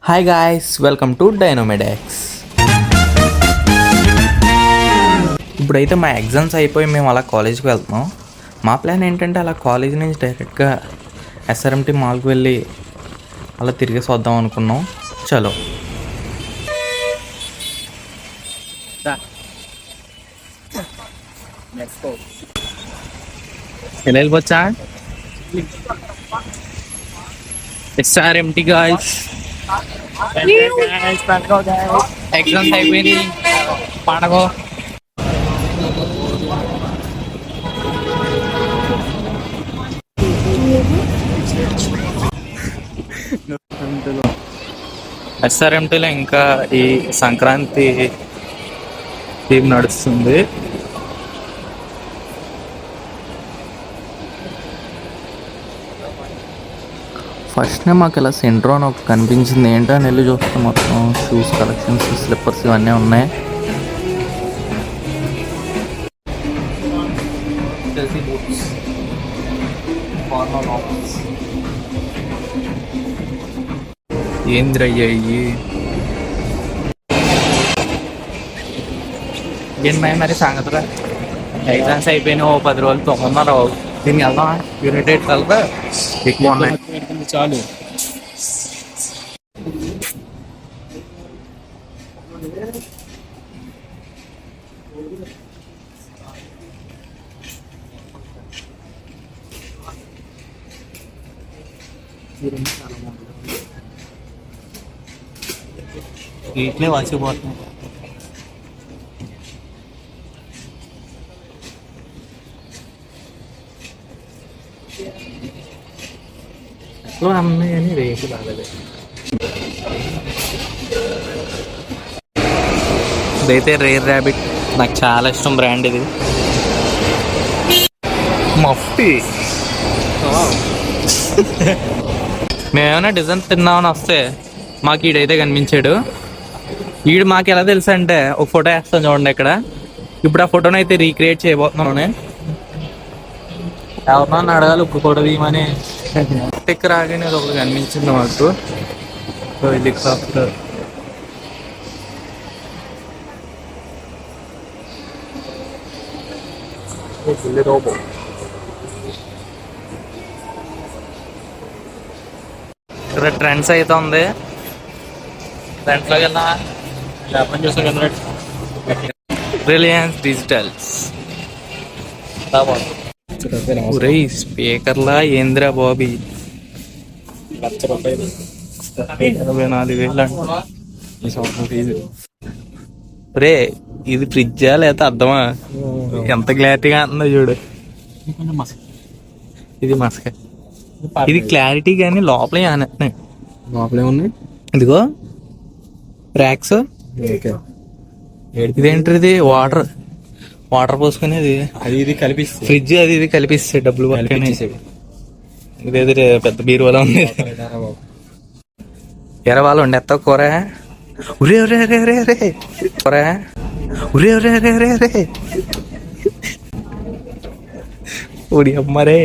Hi guys, welcome to Dynomedex. ఇప్పుడైతే మా exams అయిపోయి మేము అలా కాలేజ్కి వెళ్తున్నాం. మా ప్లాన్ ఏంటంటే అలా కాలేజ్ నుంచి డైరెక్ట్గా ఎస్ఆర్ఎంటీ మాల్కి వెళ్ళి అలా తిరిగేసి వద్దాం అనుకున్నాం. చలో వెళ్ళిపోవచ్చా? ఎస్ఆర్ఎంటీ గాయ్స్, ఎగ్జామ్స్ అయిపోయింది, పండగ. ఎస్ఆర్ఎంటీలో ఇంకా ఈ సంక్రాంతి థీమ్ నడుస్తుంది. ఫస్ట్నే మాకు ఇలా సెంట్రోన్ ఒక కనిపించింది. ఏంటో అని వెళ్ళి చూస్తే మొత్తం షూస్ కలెక్షన్స్, స్లిప్పర్స్ ఇవన్నీ ఉన్నాయి. ఏంద్రయ్యాయి ఏం మరి సంగతులు? ఎగ్జామ్స్ అయిపోయినా ఓ 10 రోజులు తొమ్మిదిన్నర దీనికి వెళ్దాం. యునైటెడ్ కలిపి ఎక్కువ ఉన్నాయి. చాలు వీటినే వాచిపోతున్నాయి. ఎట్లా అమ్మాయి అని రేపు రాలేదు. ఇదైతే రేర్ ర్యాబిట్, నాకు చాలా ఇష్టం బ్రాండ్ ఇది. మఫ్టీ మేమేమైనా డిజైన్ తిన్నామని వస్తే మాకు ఈడైతే కనిపించాడు. ఈడు మాకు ఎలా తెలుసు అంటే ఒక ఫోటో వేస్తాను చూడండి ఇక్కడ. ఇప్పుడు ఆ ఫోటోని అయితే రీక్రియేట్ చేయబోతున్నాను. ఎవరినన్నా అడగాలి ఒక ఫోటో తీయమని. టెక్ రాగానే ఒకటి కనిపించింది మాకు. సో ఇది సాఫ్ట్వేర్. ఇక్కడ ట్రెండ్స్ అయితే ఉంది. ట్రెండ్స్లోకి వెళ్దా చూసా. రిలయన్స్ డిజిటల్స్ స్పీకర్లా ఏంద్రా బాబీ 24,000 రే. ఇది ఫ్రిడ్జా లేకపోతే అర్థమా? ఎంత క్లారిటీగా అంటుందో చూడు. ఇది మస్క, ఇది క్లారిటీ కానీ లోపలే ఉన్నాయి. ఇదిగో ర్యాక్స్. ఇదేంటిది? వాటర్ పోసుకునేది. అది ఇది కలిపిస్తే ఫ్రిడ్జ్, అది ఇది కలిపిస్తే డబ్బులు ఇదేది పెద్ద బీరువాలో ఉంది. ఎరవాళ్ళు ఉండేస్తా కూర. ఉరే ఉరే రే రే రే కూర. ఉరే ఉరే రే రే రే ఉడి అమ్మరే.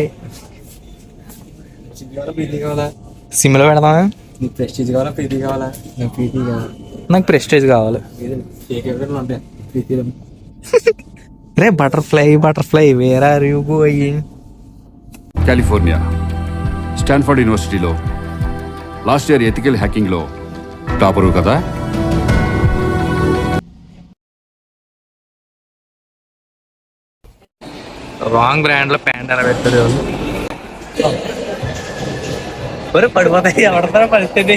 సిమ్లో పెడదామా? ప్రెస్టేజ్ కావాలా ప్రీతి కావాలా? నాకు ప్రెస్టేజ్ కావాలి. రే butterfly where are you going? California Stanford యూనివర్సిటీలో లాస్ట్ ఇయర్ ఎథికల్ హ్యాకింగ్లో టాపరు కదా. రాంగ్ బ్రాండ్లో ప్యాంట్ ఎలా పెట్టారు? ఒరే పడిపోతాయి, ఎవడతారో పరిస్థితి.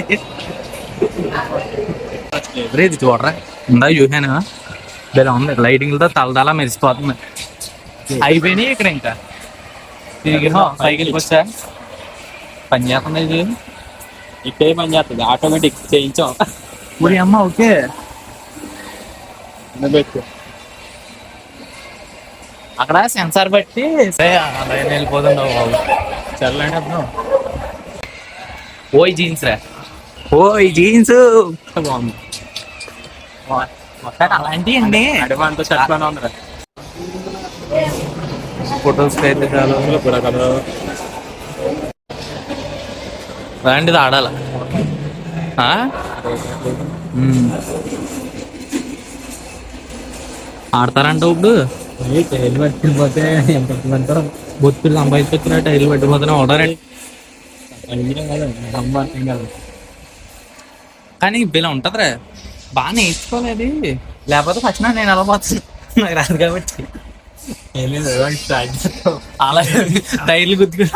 ఇది చూడరా, ఉందా చూసాను. ఇలా ఉంది, లైటింగ్లతో తలదలా మెరిసిపోతుంది. అయిపోయినాయి ఇక్కడ. ఇంకా తిరిగి సైకిల్కి వచ్చా పని చేస్తుంది. ఇది ఇట్టే పని చేస్తుంది, ఆటోమేటిక్ చేయించాం. ఊరి అమ్మ ఓకే అక్కడ సెన్సార్ బట్టి అలా వెళ్ళిపోతున్నావు బాబు. చల్లండి అప్పుడు. ఓయ్ జీన్స్ రా, ఓయ్ జీన్స్ బాగుంది. అలాంటివి అండి అడ్వాన్స్ షర్ట్ పైన ఉందిరా. ఫొటోస్ అయితే చాలా అలాంటిది ఆడాల. ఆడతారంట ఇప్పుడు టైర్లు పట్టిపోతే ఎంత పట్టిపోతారు బొత్తులు సంపాదించుకున్న టైర్లు పెట్టిపోతున్నా ఆర్డర్ అడిగినాం కదా సంపాదం కదా. కానీ ఇలా ఉంటదిరా బాగా నేర్చుకోలేదు లేకపోతే ఫస్ట్ నేను ఎలా పోతాను నాకు రాదు కాబట్టి అలా టైర్లు గుర్తుకుని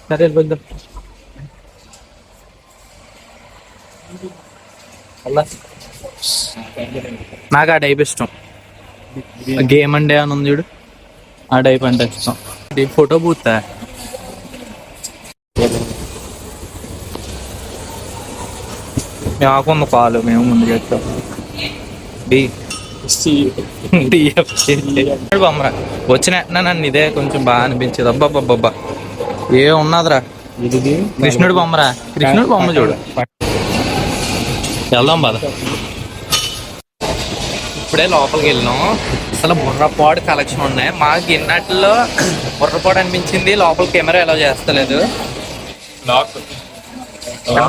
సరే వెళ్ళిపోద్దాం నాకు ఆ టైప్ ఇష్టం గేమ్ అండే అని ఉంది చూడు ఆ టైప్ అంటే ఇష్టం ఫోటో బూత్ మాకుంది కాలు మేము ముందు చెప్తాం బొమ్మరా వచ్చిన నన్ను ఇదే కొంచెం బాగా అనిపించేది అబ్బాబ్బాబ్బా ఏ ఉన్నదిరా కృష్ణుడు బొమ్మరా కృష్ణుడు బొమ్మ చూడు వెళ్దాం బాధ ఇప్పుడే లోపలికి వెళ్ళాం అసలు బుర్రపాడు కలెక్షన్ ఉన్నాయి మాకు ఎన్నట్లో బుర్రపాడు అనిపించింది లోపల కెమెరా ఎలా చేస్తలేదు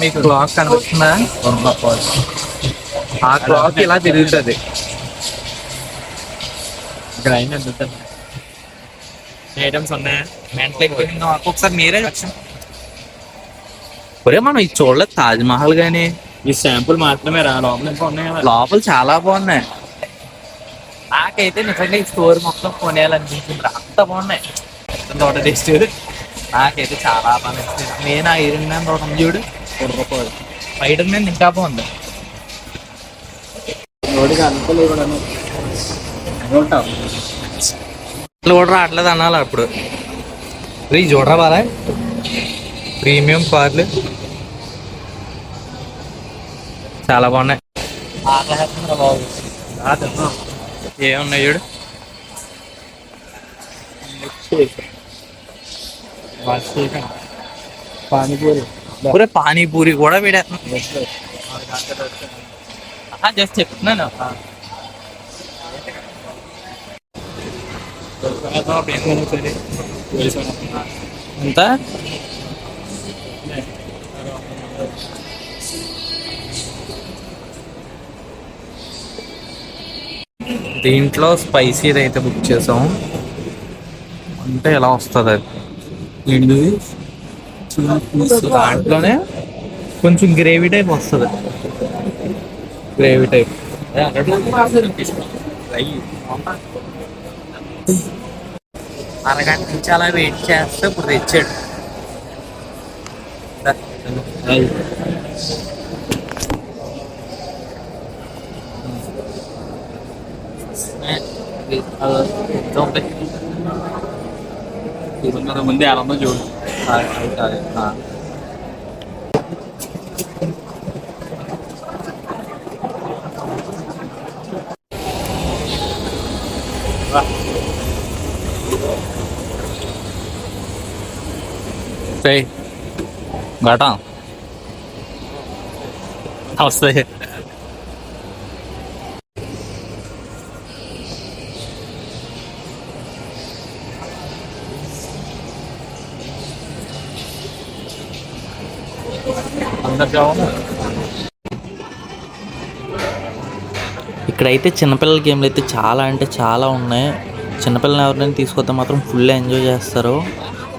మీకు క్లాక్ కనిపిస్తుందా ఆ క్లాక్ ఇలా తిరుగుతుంది ఇక్కడ అయినా ఐటమ్స్ ఉన్నాయా మెంటల్ ఒకసారి మీరే వచ్చాం ఒరే మనం ఇది చూడలేదు తాజ్ మహల్ గానీ ఈ శాంపుల్ మాత్రమే రా లోపల ఇంకా ఉన్నాయి కదా. లోపల చాలా బాగున్నాయి నాకైతే నిజంగా ఈ స్టోర్ మొత్తం కొనేయాలనిపించింది అంత బాగున్నాయి తోట టేస్ట్ నాకైతే చాలా బాగా నచ్చింది నేను ఆ ఐరన్ మ్యాన్ తోట చూడు ఐరన్ మ్యాన్ ఇంకా బాగుంది రోడ్డుకి అనుకోలేదు కూడా ఉంటావు కూడా రావట్లేదు అనాలి అప్పుడు రీ చూడరా బాగా ప్రీమియం కార్లు చాలా బాగున్నాయి ఏమున్నాయి చూడు పానీపూరి పూరే పానీపూరి కూడా వీడేస్తున్నాం జస్ట్ చెప్తున్నాను ఎంత దీంట్లో స్పైసీది అయితే బుక్ చేసాం అంటే ఎలా వస్తుంది అది ఏంటి దాంట్లోనే కొంచెం గ్రేవీ టైప్ వస్తుంది గ్రేవీ టైప్ అరగంట నుంచి అలా వెయిట్ చేస్తే ఇప్పుడు తెచ్చాడు ముందే అలా ఉందో చూడు ఘట వస్తాయి ఇక్కడైతే చిన్నపిల్లల గేమ్లు అయితే చాలా అంటే చాలా ఉన్నాయి చిన్నపిల్లలు ఎవరినైనా తీసుకొస్తే మాత్రం ఫుల్ ఎంజాయ్ చేస్తారు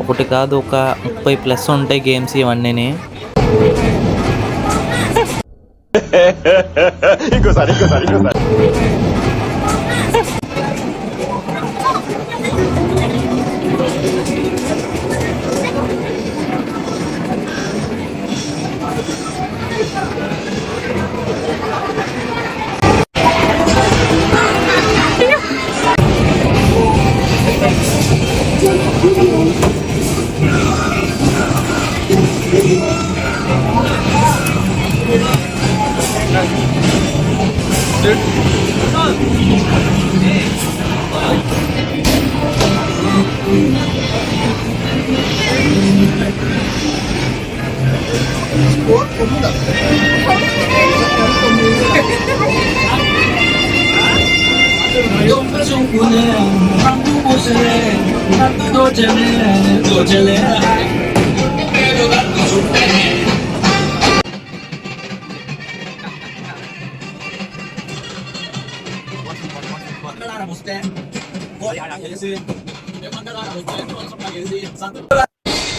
ఒకటి కాదు ఒక 30+ ఉంటాయి గేమ్స్ ఇవన్నీ ఇంకోసారి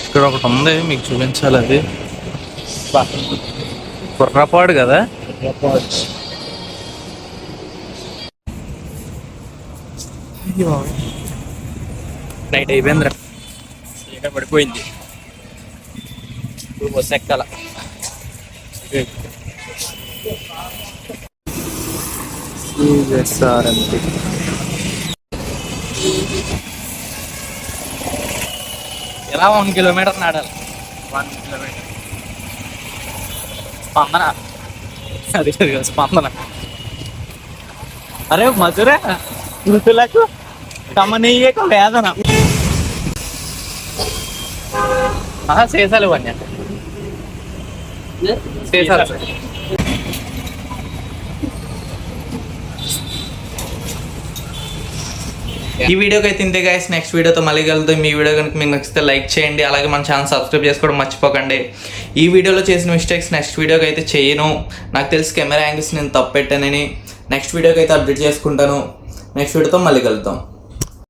ఇక్కడ ఒకటి ఉంది మీకు చూపించాలి, అది కుర్రపాడు కదా. నైట్ అయిపోయిందిరా, ఇక్కడ పడిపోయింది. ఇప్పుడు బస్సు ఎక్కాల. ఇలా 1 కిలోమీటర్ నడాలి. 1 కిలోమీటర్ స్పందన, అది స్పందన. అరే మధుర మృతులకు కమనీయక వేదన. చేసాలి ఇవన్నీ, చేసాలి. ఈ వీడియోకి అయితే ఇంతే గైస్. నెక్స్ట్ వీడియోతో మళ్ళీ కలుద్దాం. మీ వీడియో కనుక మీకు నచ్చితే లైక్ చేయండి, అలాగే మన ఛానల్ సబ్స్క్రైబ్ చేసుకోవడం మర్చిపోకండి. ఈ వీడియోలో చేసిన మిస్టేక్స్ నెక్స్ట్ వీడియోకి అయితే చేయను. నాకు తెలిసి కెమెరా యాంగిల్స్ నేను తప్పు పెట్టానని. నెక్స్ట్ వీడియోకి అయితే అప్డేట్ చేసుకుంటాను. నెక్స్ట్ వీడియోతో మళ్ళీ కలుద్దాం.